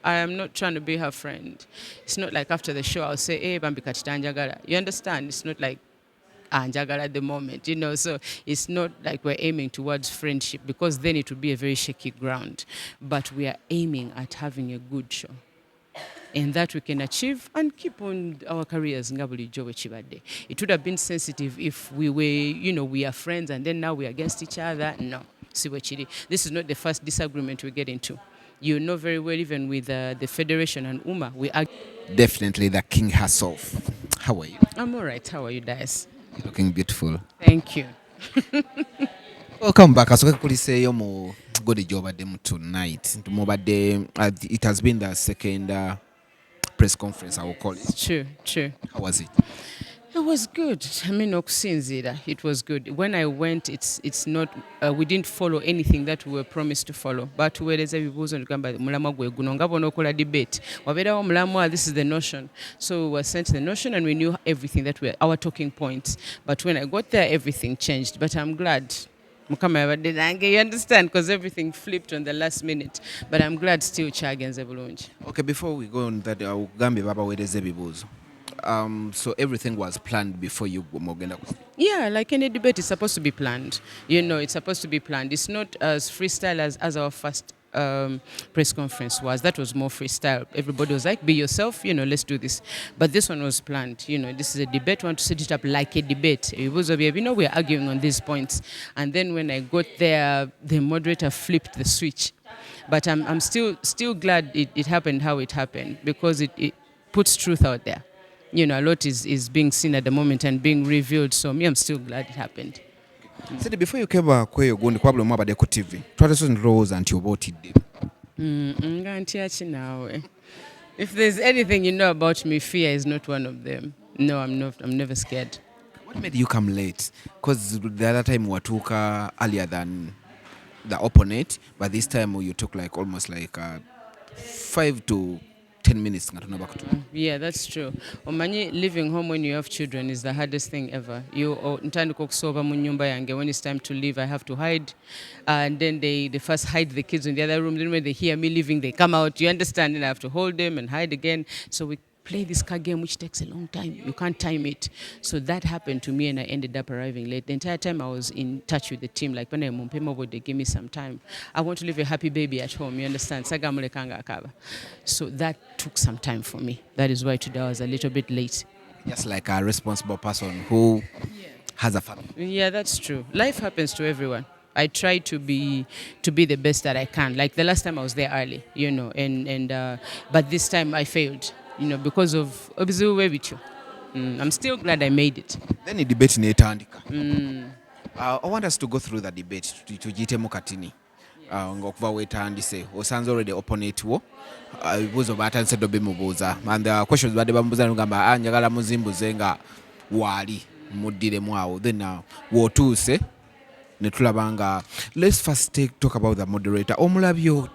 I am not trying to be her friend. It's not like after the show I'll say, hey, Bambi Katitanjagala. You understand? It's not like Anjagala at the moment, so it's not like we're aiming towards friendship because then it would be a very shaky ground. But we are aiming at having a good show. And that we can achieve and keep on our careers. It would have been sensitive if we were, we are friends and then now we're against each other. No. This is not the first disagreement we get into. You know very well, even with the Federation and UMA, we are. Definitely the king herself. How are you? I'm all right. How are you guys? You're looking beautiful. Thank you. Welcome back. As we say, you go the job at them tonight. It has been the second press conference, I will call it. True. How was it? It was good. I mean, it was good. When I went, it's not. We didn't follow anything that we were promised to follow. But we were debate. This is the notion. So we were sent the notion, and we knew everything that were our talking points. But when I got there, everything changed. But I'm glad. You understand, because everything flipped on the last minute. But I'm glad still Chagenze bulungi. Okay, before we go on that, Gambi Baba wedeze bibuzo. So everything was planned before you mogenda. Yeah, like any debate is supposed to be planned. It's supposed to be planned. It's not as freestyle as our first press conference was. That was more freestyle. Everybody was like, be yourself, let's do this. But this one was planned. This is a debate. We want to set it up like a debate. We're arguing on these points. And then when I got there, the moderator flipped the switch. But I'm still glad it happened how it happened, because it puts truth out there. A lot is being seen at the moment and being revealed. So I'm still glad it happened. Said before you came back, where you going? Probably more about the TV. Try to rose until about it. If there's anything you know about me, fear is not one of them. No, I'm not. I'm never scared. What made you come late? Because the other time we took earlier than the opponent, but this time you took almost 5 to 10 minutes. Yeah, that's true. Omanyi, living home when you have children is the hardest thing ever. When it's time to leave, I have to hide. And then they first hide the kids in the other room. Then when they hear me leaving, they come out. You understand? And I have to hold them and hide again. So we play this card game, which takes a long time. You can't time it. So that happened to me, and I ended up arriving late. The entire time I was in touch with the team. Like when I'm on they give me some time. I want to leave a happy baby at home. You understand? So that took some time for me. That is why today I was a little bit late. Just like a responsible person who has a family. Yeah, that's true. Life happens to everyone. I try to be the best that I can. Like the last time I was there early, but this time I failed. Because of obviously I'm still glad I made it. Then the debate in Etandika. I want us to go through the debate to Jite Mukatini. Ngokuva wetandise osanze already opponent wo ibibuzo batanse dobe mubuza and the questions bade bamubuza ngamba njagala muzimbuze nga wali mudire mwawo then wotuse netulabanga. Let's first talk about the moderator. Omulabyo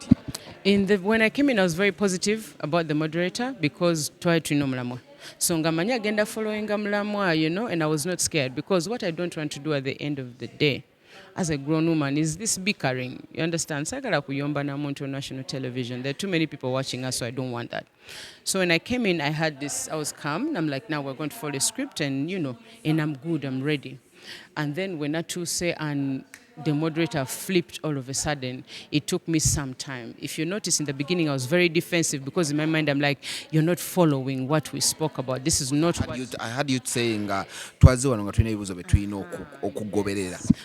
when I came in, I was very positive about the moderator because try to know mulamwa. So ngamanya agenda following mulamwa, and I was not scared, because what I don't want to do at the end of the day as a grown woman is this bickering. You understand? Sagala kuyomba na muntu national television. There are too many people watching us, so I don't want that. So when I came in, I was calm. And I'm like, now we're going to follow the script, and and I'm good, I'm ready. And then when Atuse and the moderator flipped all of a sudden, it took me some time. If you notice, in the beginning I was very defensive, because in my mind I'm like, you're not following what we spoke about. This is not I had you saying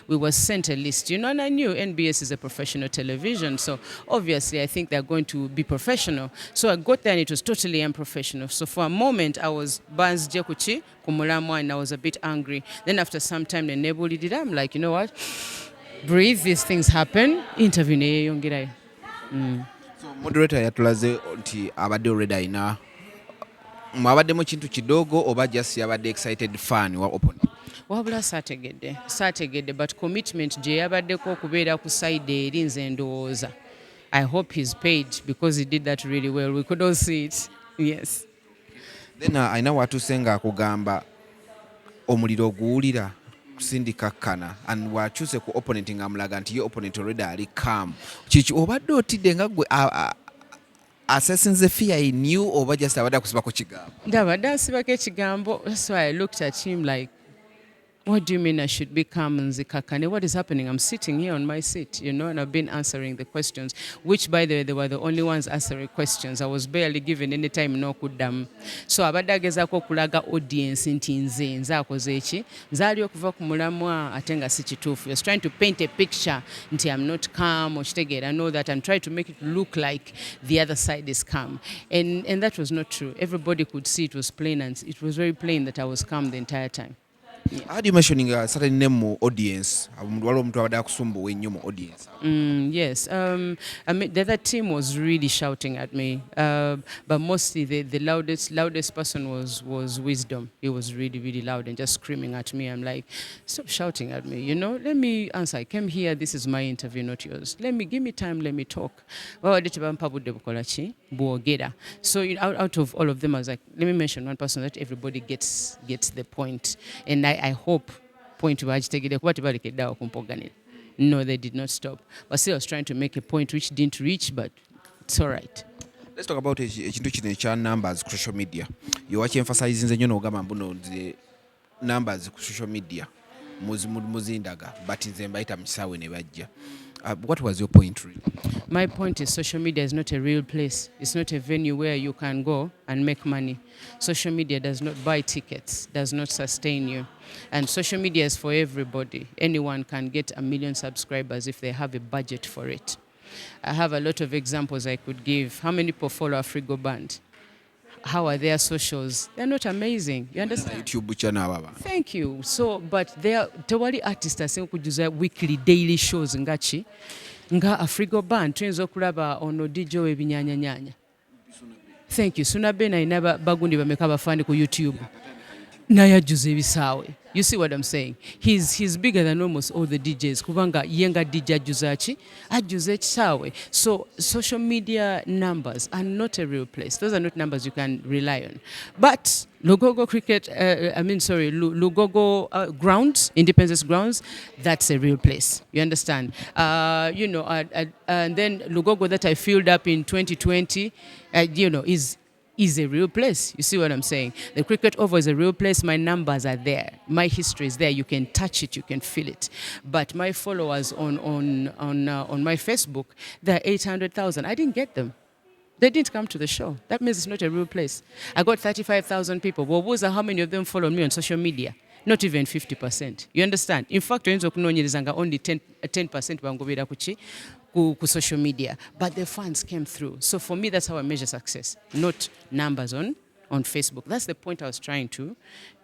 we were sent a list, and I knew NBS is a professional television, so obviously I think they're going to be professional. So I got there and it was totally unprofessional. So for a moment I was Banz Jekuchi Kumulamwa, and I was a bit angry. Then after some time the neighbor did, I'm like, you know what? Breathe, these things happen. Intervene yongira. So moderator yatulaze nti abadde already ina mwabadde mu kintu kidogo oba just yabadde excited fan wa opponent. Wabula saategedde but commitment gye yabaddeko okubeera ku side eri nze ndowooza. I hope he's paid, because he did that really well. We could all see it. Yes. Then aina watuuse nga akugamba omuliro oguwulira sindikakkana, and wakyuse ku opponent nga mulaga nti ye opponent already ali calm. Kiki obadde otidde nga gwe assessing fear in you oba just abadde akusibako kigambo? Ndabadde ansibako ekigambo. That's why I looked at him like, what do you mean I should be calm and zikakane? What is happening? I'm sitting here on my seat, and I've been answering the questions, which, by the way, they were the only ones answering questions. I was barely given any time n'okuddamu. So abadde agezaako okulaga audience nti nze akoze eki, nzaali okuva ku mulamwa ate nga si kituufu. He was trying to paint a picture nti I'm not calm, okitegeera. I know that I'm trying to make it look like the other side is calm. And that was not true. Everybody could see it was plain, and it was very plain that I was calm the entire time. How do you mentioning a certain name mu audience? Omuntu abadde akusumbuwa ennyo mu audience. Yes. I mean, the other team was really shouting at me, but mostly the loudest person was Wisdom. He was really, really loud and just screaming at me. I'm like, stop shouting at me. Let me answer. I came here. This is my interview, not yours. Give me time. Let me talk. So out of all of them, I was like, let me mention one person that everybody gets the point, and I hope point to agitegede kuba tebalekeddeawo kumpoganira. No, they did not stop. But still, I was trying to make a point which didn't reach, but it's all right. Let's talk about ekintu kino ekya numbers ku social media. Yowachi emphasizing nnyo n'ogamba mbuno the numbers ku social media muzindaga, but nze mbayita mu kisaawe ne bajja. What was your point really? My point is social media is not a real place. It's not a venue where you can go and make money. Social media does not buy tickets, does not sustain you. And social media is for everybody. Anyone can get 1 million subscribers if they have a budget for it. I have a lot of examples I could give. How many people follow Afrigo Band? How are their socials? They're not amazing. You understand? YouTube channel baba. Thank you. So, but there tewali artists asinga kujuza weekly daily shows ngachi nga Afrigo Band tuyinza okulaba ono DJ w'ebinyanyanyanya. Thank you. Sunabe na inaba bagundi bameka bafani ku YouTube. Naye ajjuza ebisaawe. You see what I'm saying? He's bigger than almost all the DJs. Kubanga yenga DJ ajjuza ekisaawe. So social media numbers are not a real place. Those are not numbers you can rely on. But Lugogo Lugogo grounds, Independence grounds, that's a real place. You understand? And then Lugogo that I filled up in 2020, is a real place. You see what I'm saying? The cricket over is a real place. My numbers are there. My history is there. You can touch it. You can feel it. But my followers on my Facebook, they're 800,000. I didn't get them. They didn't come to the show. That means it's not a real place. I got 35,000 people. Well, how many of them follow me on social media? Not even 50%. You understand? In fact, only 10% bangobera ku social media. But the fans came through. So for me, that's how I measure success, not numbers on Facebook. That's the point I was trying to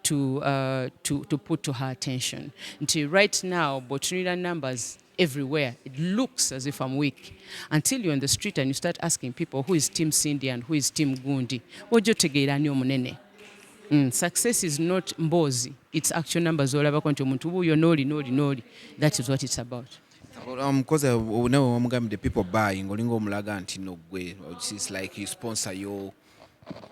put to her attention. Until right now, Botunida numbers everywhere. It looks as if I'm weak. Until you're on the street and you start asking people who is Team Cindy and who is Team Gundi. Success is not mbozi. It's actual numbers. That is what it's about. Because the people buying, it's like you sponsor your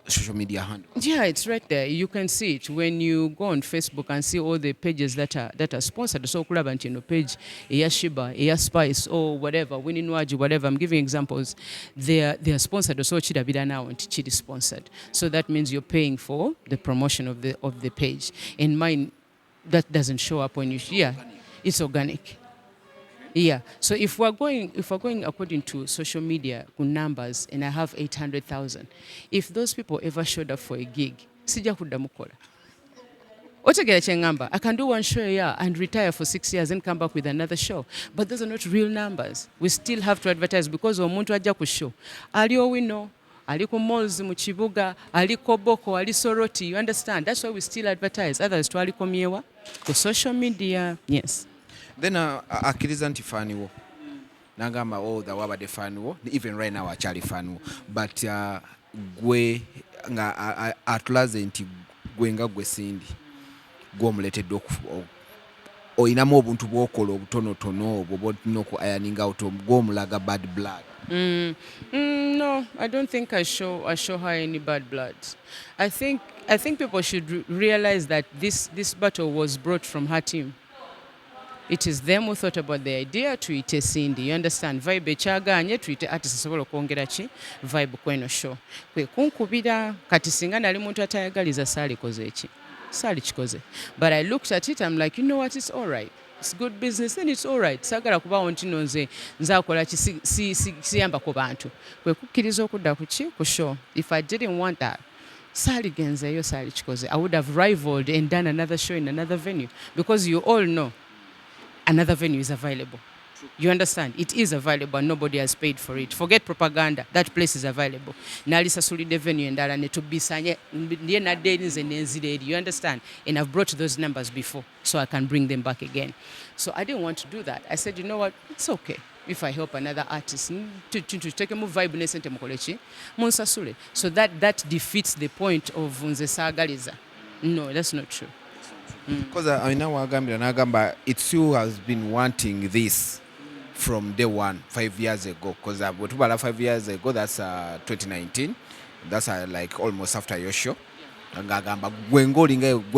social media handle. Yeah, it's right there. You can see it when you go on Facebook and see all the pages that are sponsored. So page, Sheebah, Spice, or whatever, Winning Waji, whatever. I'm giving examples. They are sponsored. So Chida now and Chidi sponsored. So that means you're paying for the promotion of the page. In mine, that doesn't show up when you it's organic. Yeah. So if we're going according to social media numbers, and I have 800,000, if those people ever showed up for a gig, sija kuddamu kola. I can do one show a year and retire for 6 years and come back with another show. But those are not real numbers. We still have to advertise because omuntu ajja ku show. Ali owino, ali ku malls mu kibuga, ali koboko, ali soroti. You understand? That's why we still advertise. Others twali komyewa ku social media. Yes. Then akkiriza nti fani wo nagamba the Yabadde fani wo, even right now achali fani wo, but gwe nga atulaze nti gwe nga gwe Cindy gw'omuleetedde oyinamu obuntu bw'okola obutonotono obwo bw'olina oku ironing out gw'omulaga bad blood. No, I don't think I show her any bad blood. I think people should realize that this battle was brought from her team. It is them who thought about the idea tuyite Cindy. You understand? Vibe ekyagaanye tuyite artist asobola okwongera ki vibe kweno show. Kwe kunkubira kati singa nali muntu atayagaliza saalikoze eki. Saalikikoze. But I looked at it, I'm like, you know what, it's all right. It's good business, then it's all right. Sagala kubawo nti nze nzakola ki siyamba ku bantu. Kwe kukkiriza okudda ku ki ku show. If I didn't want that, saaligenzeeyo saalikikoze. I would have rivaled and done another show in another venue because you all know another venue is available. You understand? It is available and nobody has paid for it. Forget propaganda. That place is available. Nali sasulide venue endala ne tubisanye ndiye nadde nze nenzire eri. You understand? And I've brought those numbers before so I can bring them back again. So I didn't want to do that. I said, you know what? It's okay if I help another artist to take a move vibe nesente mukolechi munsasule. So that defeats the point of nze saagaliza. No, that's not true. Because I know Wagambira it's you has been wanting this from day one 5 years ago. Because 5 years ago, that's 2019. That's like almost after your show. Ngagamba gwe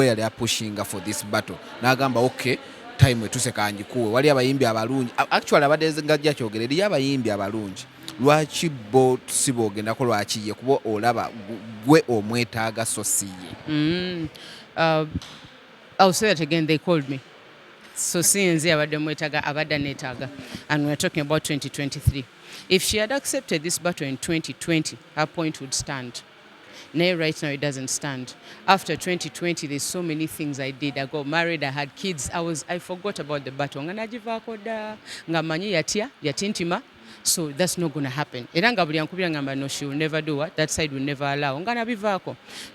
yali pushing for this battle. Nagamba okay, time wetuse kanjikuwe. Wali abayimbi abalungi. Actually abadde ngajja kyogere eri abayimbi abalungi. Lwaki bo sibogenda ko lwaki ye kubo olaba gwe omwetaaga sosiye. I'll say that again, they called me. So since Abada and we're talking about 2023. If she had accepted this battle in 2020, her point would stand. Now, right now, it doesn't stand. After 2020, there's so many things I did. I got married, I had kids. I forgot about the battle. So that's not going to happen. No, she will never do what? That side will never allow.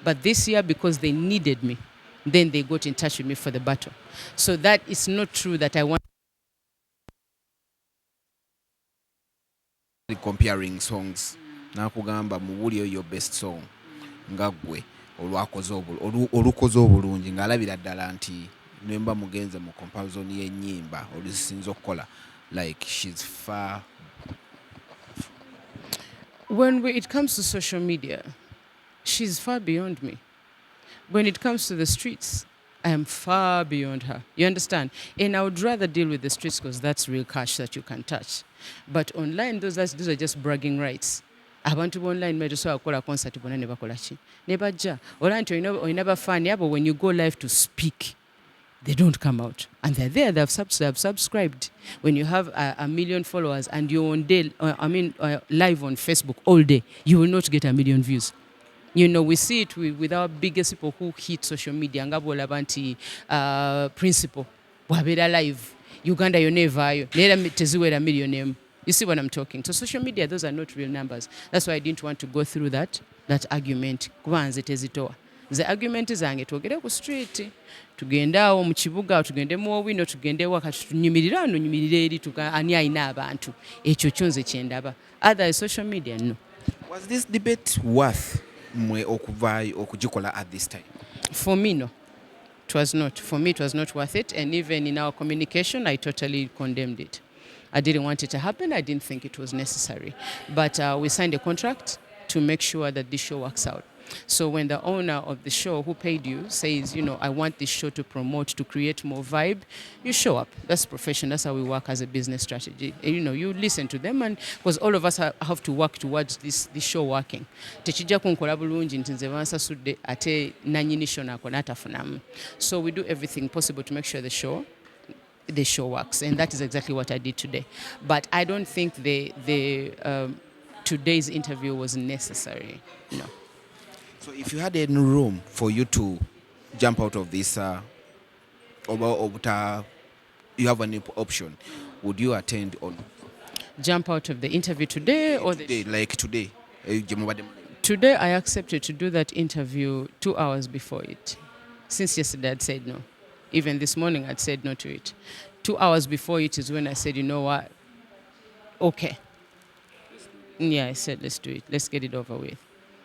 But this year, because they needed me, then they got in touch with me for the battle. So that is not true that I want. Comparing songs. Nakugamba muwulyo your best song. Nga gwe olukoze obulungi ng'alabira ddala nti nemba mugenze mu comparison y'ennyimba olusinza okukola like she's far. When it comes to social media, she's far beyond me. When it comes to the streets, I am far beyond her. You understand? And I would rather deal with the streets because that's real cash that you can touch. But online, those are just bragging rights. Abantu online metusobola kukola concert bonna ne bakola ki ne bajja ola nti olina bafani abo when you go live to speak they don't come out and they're there, they've subscribed. When you have a million followers and you're on day live on Facebook all day, you will not get 1 million views. You know, we see it with our biggest people who hit social media. Ngabola banti principle wabera live Uganda yonevayo nera teziwera million. You see what I'm talking? So social media, those are not real numbers. That's why I didn't want to go through that argument. Kubanze tezitoa. The argument zange twogere ku street. Tugenda awo mu kibuga, tugende mu owino, tugende wakati tunyumirira no nyumirire eri ani ayina abantu. Ekyo kyonze kyendaba. Other social media, no. Was this debate worth mwe okuvaayo okugikola at this time? For me, no. It was not. For me, it was not worth it. And even in our communication, I totally condemned it. I didn't want it to happen. I didn't think it was necessary. But we signed a contract to make sure that this show works out. So when the owner of the show who paid you says, you know, I want this show to promote, to create more vibe, you show up. That's profession. That's how we work as a business strategy. And, you know, you listen to them, and because all of us have to work towards this show working. Techijja kunkola bulungi nti nze bansasudde ate nanyini show nako natafunamu. So we do everything possible to make sure the show works, and that is exactly what I did today. But I don't think today's interview was necessary. No. So if you had any room for you to jump out of this, you have an option, would you attend on? Jump out of the interview today or today, like today? Today I accepted to do that interview 2 hours before it. Since yesterday I'd said no. Even this morning I'd said no to it. 2 hours before it is when I said, you know what, okay. Yeah, I said, let's do it. Let's get it over with.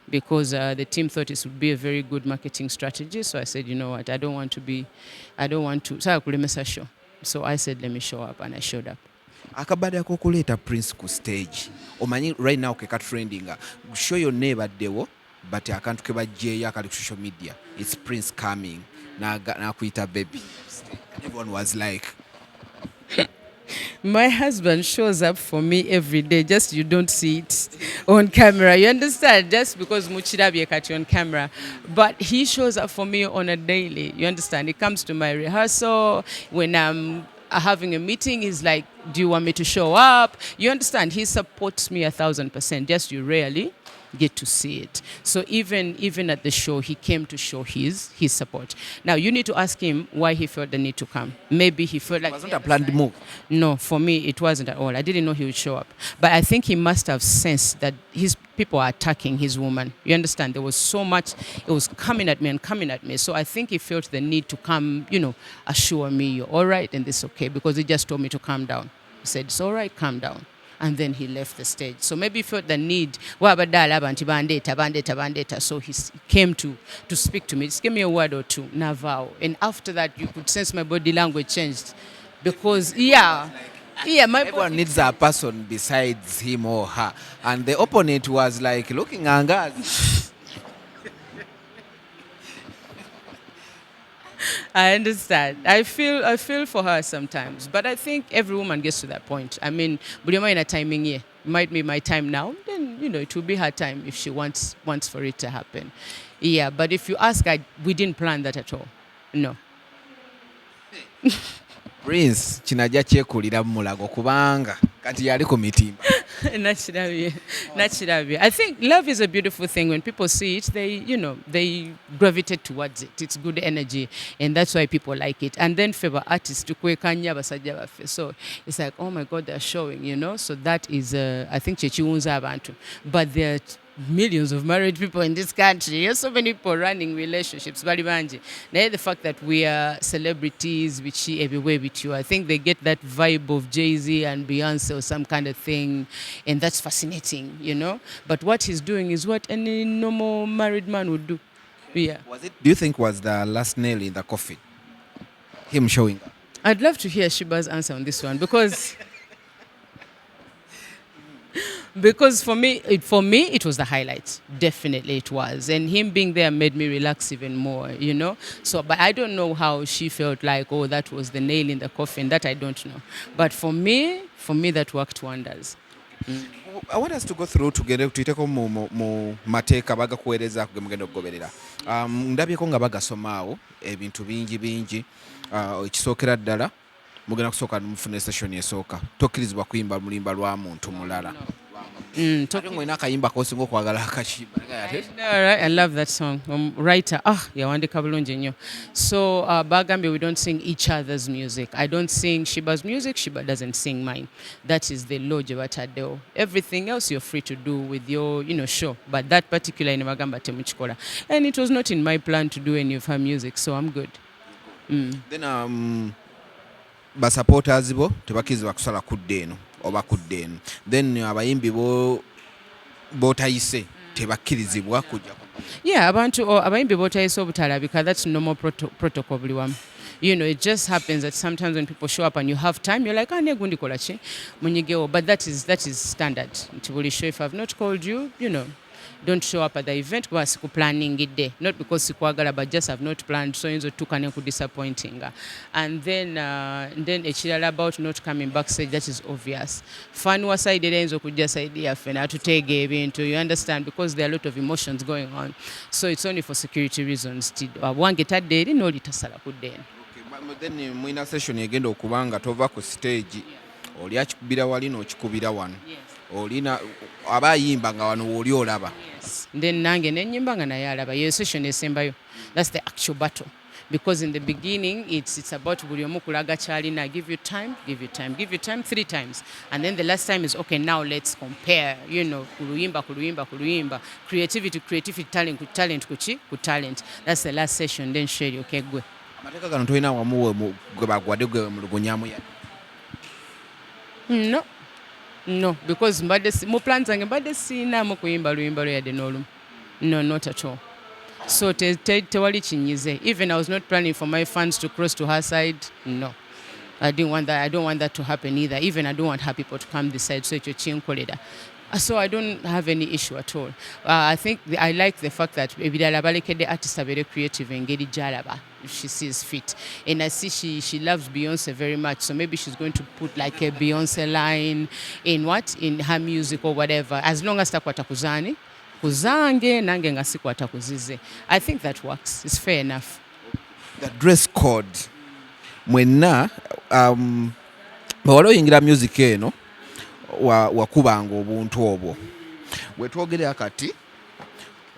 Because the team thought it would be a very good marketing strategy. So I said, you know what, I don't want to, so I could miss a show. So I said, let me show up, and I showed up. Akabada kokuleta Prince ku stage. Omanyi right now keka trending. Show your neighbor dewo, but akantu keba jeya kali social media. It's Prince coming. Na kuita baby. Everyone was like, My husband shows up for me every day, just you don't see it on camera. You understand? Just because Muchirabye kati on camera. But he shows up for me on a daily. You understand? He comes to my rehearsal. When I'm having a meeting, he's like, do you want me to show up? You understand? He supports me 1,000%. Just you rarely get to see it. So even at the show, he came to show his support. Now you need to ask him why he felt the need to come. Maybe he felt like It wasn't a planned move. no, for me it wasn't at all. I didn't know he would show up, but I think he must have sensed that his people are attacking his woman. You understand? There was so much. It was coming at me and coming at me. So I think he felt the need to come. Assure me you're all right and this okay, because he just told me to calm down. He said it's all right, calm down. And then he left the stage. So maybe he felt the need. So he came to speak to me. Just give me a word or two. Navao. And after that, you could sense my body language changed. Because, my Everyone body... needs a person besides him or her. And the opponent was like looking angered. I understand. I feel for her sometimes, but I think every woman gets to that point. I mean, Bulioma in a timing here. It might be my time now, then it will be her time if she wants for it to happen. Yeah, but if you ask, we didn't plan that at all. No. Prince kinajja kyekulira mu mulago kubanga kati yali ku mitimba. Naturally. I think love is a beautiful thing. When people see it, they gravitate towards it. It's good energy, and that's why people like it. And then favor artists to kwekanya basajja baffe. So it's like, oh my God, they're showing, So that is, I think, chechiunza abantu. But there are millions of married people in this country. There's so many people running relationships. Bali banji. Now the fact that we are celebrities, which everywhere with you, I think they get that vibe of Jay-Z and Beyonce or some kind of thing, and that's fascinating, But what he's doing is what any normal married man would do. Yeah. Do you think was the last nail in the coffin? Him showing up? I'd love to hear Sheebah's answer on this one because for me it was the highlight. Definitely it was, and him being there made me relax even more, So, but I don't know how she felt like, oh, that was the nail in the coffin. That I don't know. But for me that worked wonders. I want us to go through together tuteko mu mateeka bagakuweereza ku gemugenda okugoberera. Ndabyeko nga bagasomaawo ebintu bingi ekisookera ddala mugenda kusooka mufune session esooka tokkirizibwa kuyimba mulimba lwa muntu mulala. Ng'olina akayimba k'osinga okwagala akakimba. I love that song. Writer, yawandika bulungi nnyo. So bagambye we don't sing each other's music. I don't sing Sheebah's music. Sheebah doesn't sing mine. That is the law gye bataddewo. Everything else you're free to do with your show. But that particular ine bagamba temukikola. And it was not in my plan to do any of her music, so I'm good. Then basupporters bo tebakirizibwa kusala kudde eno oba kudde eno. Then abayimbi botayise tebakkirizibwa kujja. Yeah, abayimbi botayise obutalabika, that's normal protocol buli wamu. It just happens that sometimes when people show up and you have time, you're like, negundi kola ki munyigewo. But that is standard. Nti buli show, if I've not called you, don't show up at the event kuba planning it day, not because sikwagala, but just have not planned, so yinza otuuka ne ku disappointing. And then ekirala about not coming backstage, that is obvious. Fan wa side era yinza okujja side yaffe n'atuteega ebintu, you understand, because there are a lot of emotions going on, so it's only for security reasons. Wange tadde eri n'oli tasala kudde eno. Then mwina session egenda okuba nga tova ku stage, oli akikubira wali n'okikubira wano. Olina aba ayimba nga wano woli olaba. Then nange nenyimba nga naye alaba. Your session esembayo. That's the actual battle. Because in the beginning it's about buli omu kulaga kyalina. Give you time 3 times. And then the last time is okay, now let's compare. Kuluyimba. Creativity, talent ku talent. That's the last session. Then share okay gwe. Amateeka gano tolina wamu gwe bagwadde gwe mulugunyamu ya. No, because mu plans zange mbadde siinamu kuyimba luyimba lwe yadde n'olumu. No, not at all. So tewali kinyize. Even I was not planning for my fans to cross to her side. No. I didn't want that. I don't want that to happen either. Even I don't want her people to come this side. So ekyo kinkolera. So I don't have any issue at all. I think I like the fact that ebirala balekedde artist abeere creative engeri gy'alaba if she sees fit. And I see she loves Beyonce very much, so maybe she's going to put like a Beyonce line in her music or whatever, as long as takwata kuzani kuzange nange nga sikwata kuzize. I think that works. It's fair enough. The dress code mwenna bwewali oyingira music eno wakubanga obuntu obwo bwetwogerera kati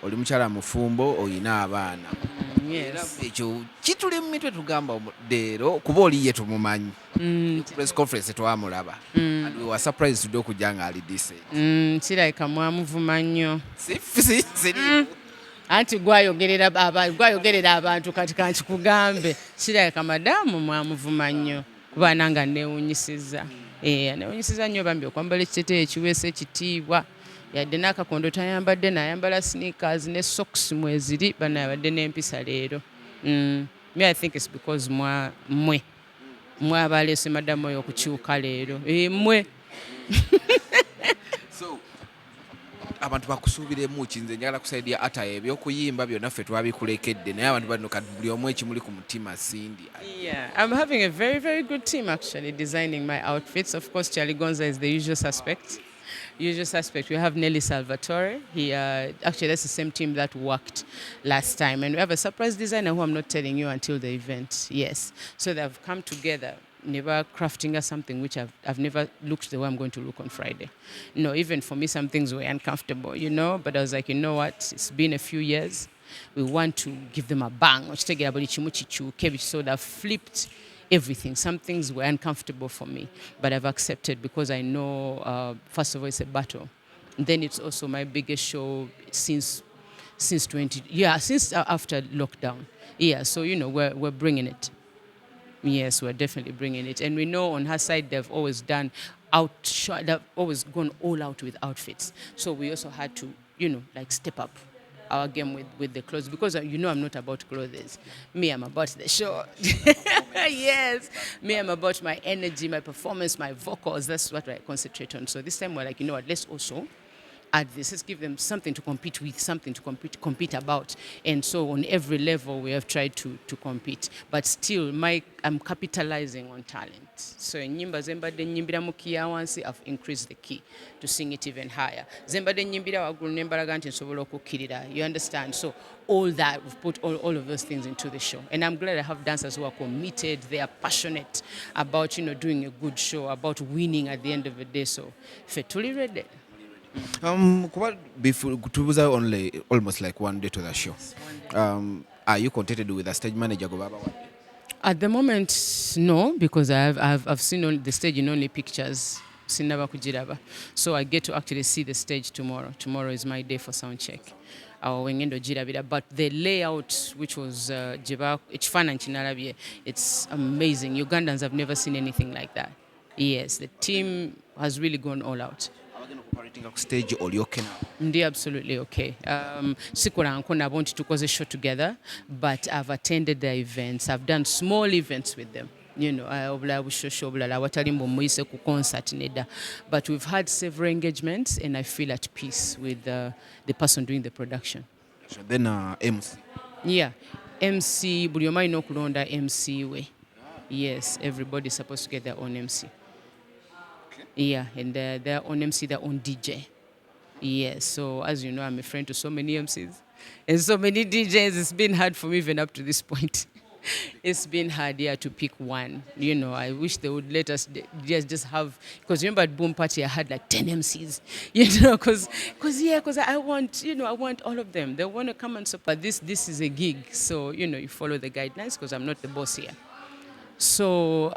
oli mukyala mufumbo oyina abaana ekyo kituli mu mitwe tugamba leero kuba oliye tumumanyi press conference twamulaba and we were surprised today okujja nga ali decent kirabika mwamuvuma nnyo anti gwayogerera abantu kati kankikugambe kirabika madamu mwamuvuma nnyo kuba nanga neewunyisiza neewunyisiza nnyo bambi okwambala ekiteeteeyi ekiweesa ekitiibwa yadde n'akakondo tayambadde n'ayambala sneakers ne socks mweziri bano yabadde n'empisa leero. Me I think it's because mwe abaleese madamu oyo okukyuka leero mwe so abantu bakusuubiremu ki nze njagala kusaidia ata ebyokuyimba byonna ffe twabikulekedde naye abantu bano kati buli omu ekimuli ku mutima sindi. Yeah, I'm having a very, very good team actually designing my outfits. Of course, Charlie Gonza is the usual suspect. We have Nelly Salvatore. Actually, that's the same team that worked last time. And we have a surprise designer who I'm not telling you until the event. Yes. So they've come together, never crafting us something which I've never looked the way I'm going to look on Friday. No, even for me, some things were uncomfortable, But I was like, you know what? It's been a few years. We want to give them a bang. So they've flipped everything. Some things were uncomfortable for me, but I've accepted because I know, first of all, it's a battle. And then it's also my biggest show since after lockdown. Yeah, so, we're bringing it. Yes, we're definitely bringing it. And we know on her side, they've always they've always gone all out with outfits. So we also had to, step up our game with the clothes because I'm not about clothes. Me, I'm about the show. Yes. Me, I'm about my energy, my performance, my vocals. That's what I concentrate on. So this time we're like, what, let's also add this. Let's give them something to compete with, something to compete about. And so on every level we have tried to compete. But still, I'm capitalizing on talent. So in Nyimba Zembade Nyimbira Mukia wansi, I've increased the key to sing it even higher. Zembade Nyimbira wagulu nembaraganti nsobolo kukirira. You understand? So all that, we've put all of those things into the show. And I'm glad I have dancers who are committed, they are passionate about, doing a good show, about winning at the end of the day. So, fetuli ready. Tubuza only almost like one day to the show. Are you contented with the stage manager? At the moment, no, because I've seen the stage in only pictures. So I get to actually see the stage tomorrow. Tomorrow is my day for sound check. But the layout, which was it's amazing. Ugandans have never seen anything like that. Yes, the team has really gone all out. Stage or okay now? Absolutely okay. Sikora nkona want to cause a show together, but I've attended their events. I've done small events with them. But we've had several engagements and I feel at peace with the person doing the production. Then MC? Yeah. MC, buli omu alina okulonda MC we. Yes, everybody's supposed to get their own MC. Yeah, and their own MC, their own DJ. Yes, so as you know, I'm a friend to so many MCs and so many DJs. It's been hard for me even up to this point. It's been hard, to pick one. I wish they would let us just have, because remember at Boom Party I had like 10 MCs, because I want all of them. They want to come and support. This is a gig, so, you follow the guidelines because I'm not the boss here. So,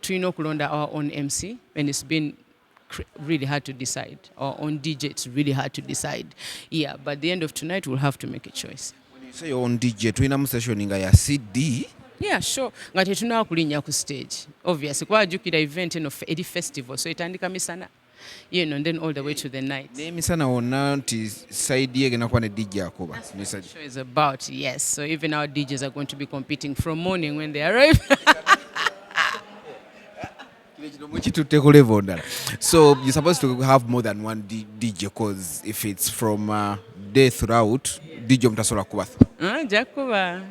Trino Kulonda, our own MC, and it's been really hard to decide. Our own DJ, it's really hard to decide. Yeah, but at the end of tonight, we'll have to make a choice. When you say your own DJ, Trina session ya CD? Yeah, sure. Ngati tuna kulinya ku stage. Obviously, kwa jukira event edi festival, so itandika misana. And then all the way to the night. Misana ona nti side ye gena kwa ne DJ akoba. That's what the show is about, yes. So even our DJs are going to be competing from morning when they arrive. So you're supposed to have more than one DJ, because if it's from day throughout, DJ mtasola kubathu. Jakuba.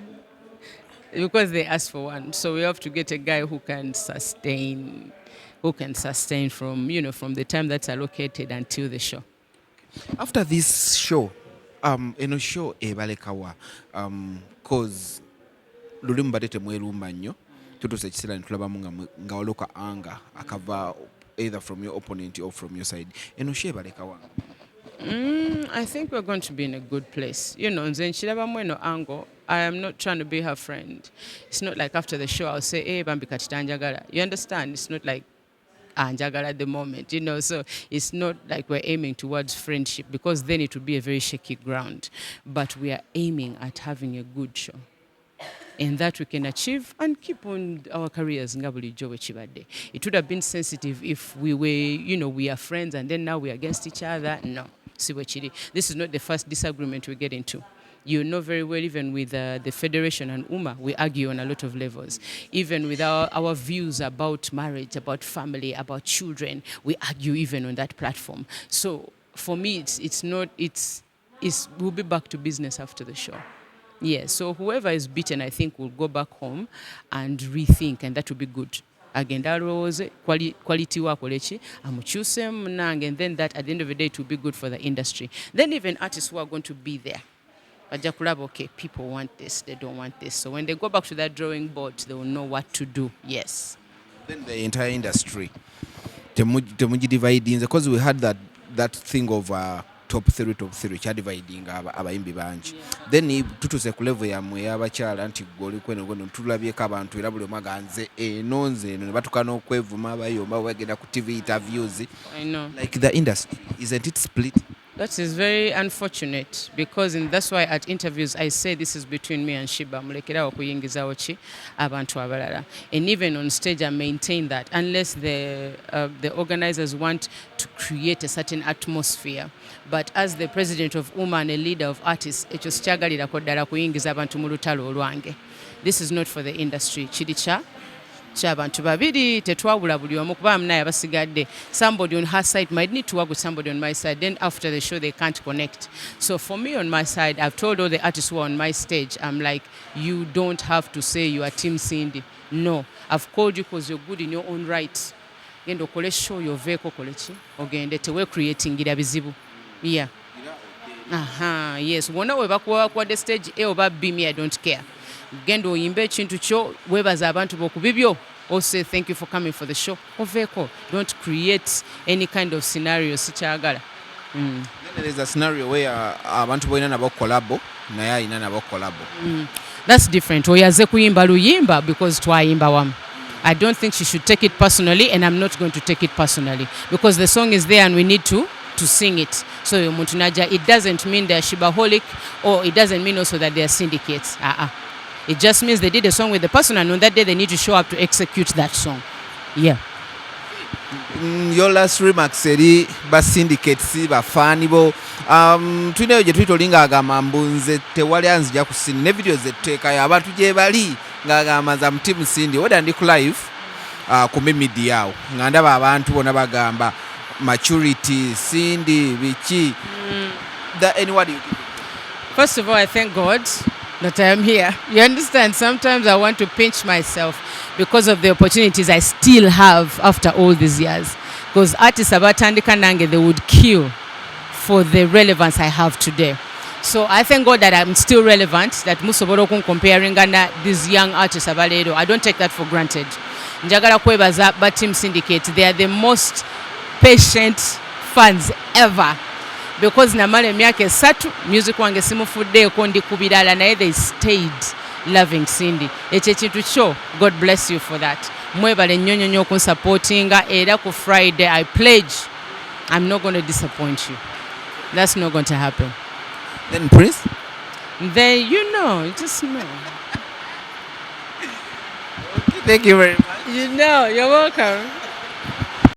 Because they asked for one. So we have to get a guy who can sustain from, from the time that's allocated until the show. After this show, show ebalekawa, cause lulimu badete mwerumba nnyo, tutuse ekisera ntulabamu nga oloka anga akava either from your opponent or from your side. Show ebalekawa. I think we're going to be in a good place. Nze nkirabamu eno angle. I am not trying to be her friend. It's not like after the show I'll say, hey, Bambi Katita Anjagala. You understand? It's not like Anjagala at the moment, So it's not like we're aiming towards friendship, because then it would be a very shaky ground. But we are aiming at having a good show. And that we can achieve and keep on our careers. It would have been sensitive if we were, we are friends and then now we're against each other. No. This is not the first disagreement we get into. You know very well, even with the Federation and UMA, we argue on a lot of levels. Even with our views about marriage, about family, about children, we argue even on that platform. So for me, we'll be back to business after the show. Yeah, so whoever is beaten, I think, will go back home and rethink, and that will be good. Again, that was quality work, and then that at the end of the day, it will be good for the industry. Then even artists who are going to be there, okay, people want this, they don't want this. So when they go back to that drawing board, they will know what to do. Yes. Then the entire industry, because we had that thing of top 3 kya dividing abayimbi bangi. Then tutuse ku level yamwe y'abakyala nti goli kweno tulabyeko abantu era buli maganze nonze ne batukana okwevuma bayomba bagenda ku TV interviews. I know. Like the industry, isn't it split? That is very unfortunate, because that's why at interviews I say this is between me and Sheebah. Mulekerawo kuyingizawo ki abantu abalala. And even on stage I maintain that unless the organizers want to create a certain atmosphere. But as the president of UMA and a leader of artists, ekyo sikyagalirako ddala kuyingiza abantu mu lutalo olwange. This is not for the industry. Kiri ky'abantu babiri tetwabula buli omu kuba munaye abasigadde. Somebody on her side might need to work with somebody on my side. Then after the show they can't connect. So for me on my side, I've told all the artists who are on my stage, I'm like, you don't have to say you are Team Cindy. No, I've called you because you're good in your own right. Genda okole show yoveeko koleki ogende tewe creating bizibu. Yeah. Yes. Wona we bakuwa the stage oba B, me I don't care. Gendo oyimbe ekintu kyo webaza abantu bokubibyo, or say thank you for coming for the show. Oveko, don't create any kind of scenario sikyagala. Then there is a scenario where abantu boyina nabo collabo naye ayina nabo collabo. That's different. Oyaze kuyimba luyimba because twayimba wamu. I don't think she should take it personally, and I'm not going to take it personally, because the song is there and we need to sing it. So it doesn't mean they're Sheebaholic, or it doesn't mean also that they're syndicates. It just means they did a song with the person, and on that day they need to show up to execute that song. Yeah. Your last remarks eri ba syndicates ba fani bo tuneyo je twitolinga agamba mbunze tewali anzija kusini ne videos zetteeka ya abantu gye bali ng'agamba za Team Cindy oda ndi ku live ku media yawo nga ndaba abantu bona bagamba maturity Cindy biki that anybody. First of all, I thank God that I am here. You understand? Sometimes I want to pinch myself because of the opportunities I still have after all these years. Because artists abatandika nange, they would kill for the relevance I have today. So I thank God that I'm still relevant, that musobola comparing these young artists abaleero. I don't take that for granted. Njagala kwebaza ba Team Syndicate. They are the most patient fans ever. Because namala emyaka 3 music wange simufuddeeko ndi ku birala naye they stayed loving Cindy. Ekyo ekintu kyo, God bless you for that. Mwebale nnyonyonyo okunsupportinga era ku Friday I pledge I'm not going to disappoint you. That's not going to happen. Then Prince? Then you just know. Okay, thank you very much. You're welcome.